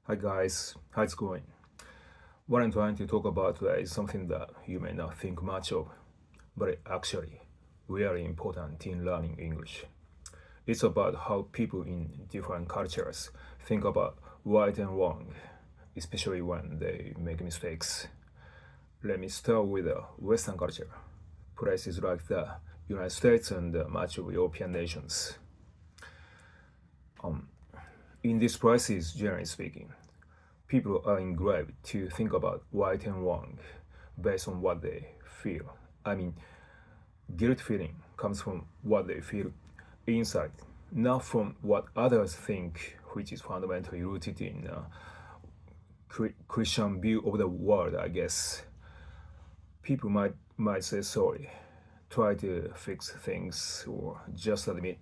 Hi guys, how it's going? What I'm trying to talk about today is something that you may not think much of, but it actually really important in learning English. It's about how people in different cultures think about right and wrong, especially when they make mistakes. Let me start with Western culture, places like the United States and much of European nations. In these places, generally speaking, people are engraved to think about right and wrong based on what they feel. I mean, guilt feeling comes from what they feel inside, not from what others think, which is fundamentally rooted in Christian view of the world, I guess. People might say sorry, try to fix things, or just admit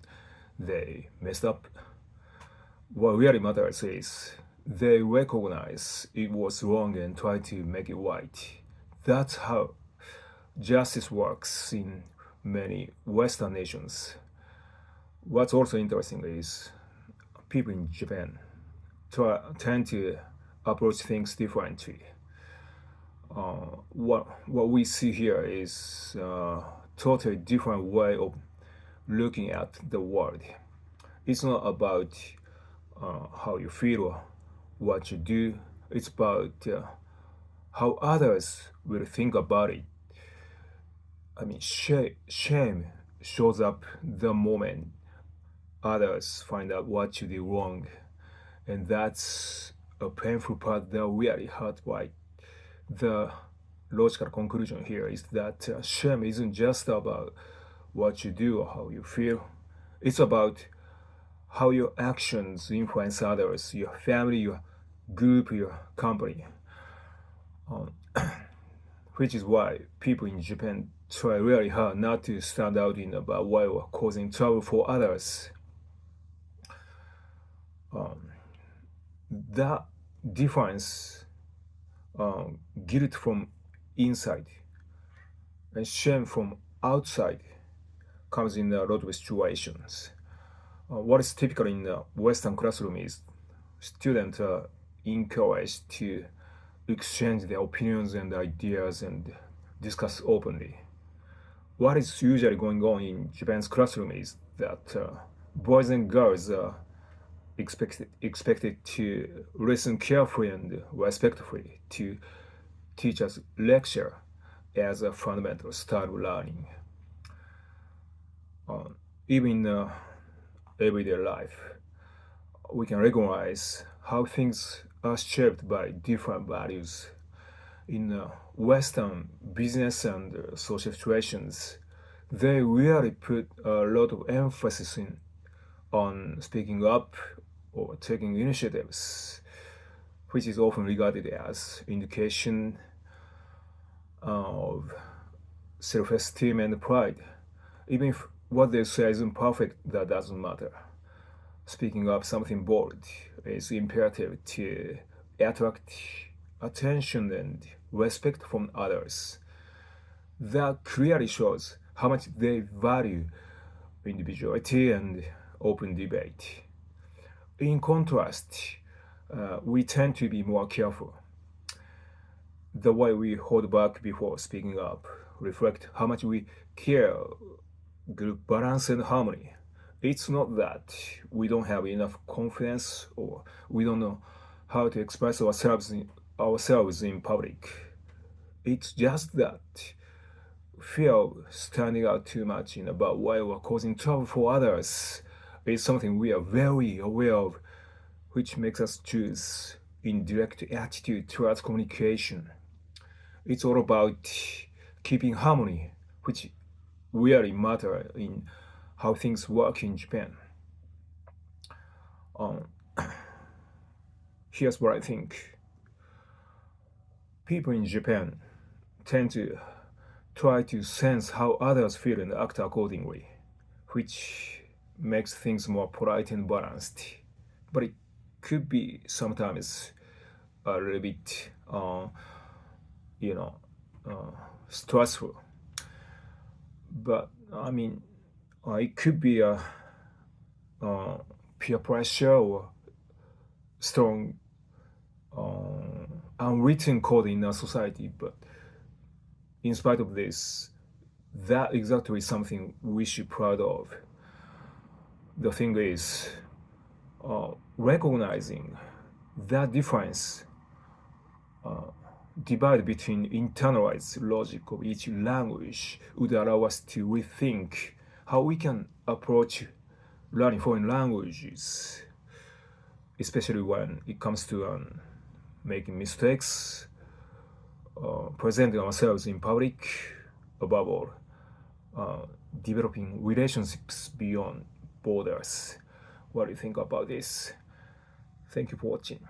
they messed up. What really matters is they recognize it was wrong and try to make it right. That's how justice works in many Western nations. What's also interesting is people in Japan tend to approach things differently. What we see here is a totally different way of looking at the world. It's not about how you feel or what you do. It's about how others will think about it. I mean, shame shows up the moment others find out what you did wrong, and that's a painful part that really hurt. Right? The logical conclusion here is that shame isn't just about what you do or how you feel. It's about how your actions influence others, your family, your group, your company. Which is why people in Japan try really hard not to stand out in a bad way or causing trouble for others. That difference, guilt from inside and shame from outside, comes in a lot of situations. What is typical in the Western classroom is students are encouraged to exchange their opinions and ideas and discuss openly. What is usually going on in Japan's classroom is that boys and girls are expected to listen carefully and respectfully to teachers' lecture as a fundamental style of learning. Even in everyday life, we can recognize how things are shaped by different values. In Western business and social situations, they really put a lot of emphasis on speaking up or taking initiatives, which is often regarded as indication of self-esteem and pride. Even if what they say isn't perfect, that doesn't matter. Speaking up something bold is imperative to attract attention and respect from others. That clearly shows how much they value individuality and open debate. In contrast, we tend to be more careful. The way we hold back before speaking up reflect how much we care group balance and harmony. It's not that we don't have enough confidence or we don't know how to express ourselves in public. It's just that fear of standing out too much in a bad way or causing trouble for others is something we are very aware of, which makes us choose indirect attitude towards communication. It's all about keeping harmony, which really matter in how things work in Japan. Um, Here's what I think. People in Japan tend to try to sense how others feel and act accordingly, which makes things more polite and balanced. But it could be sometimes a little bit, you know, stressful. But I mean, it could be a peer pressure or strong unwritten code in our society, but in spite of this, that exactly is something we should be proud of. The thing is, recognizing that difference, divide between internalized logic of each language would allow us to rethink how we can approach learning foreign languages, especially when it comes to making mistakes, presenting ourselves in public, above all, developing relationships beyond borders. What do you think about this? Thank you for watching.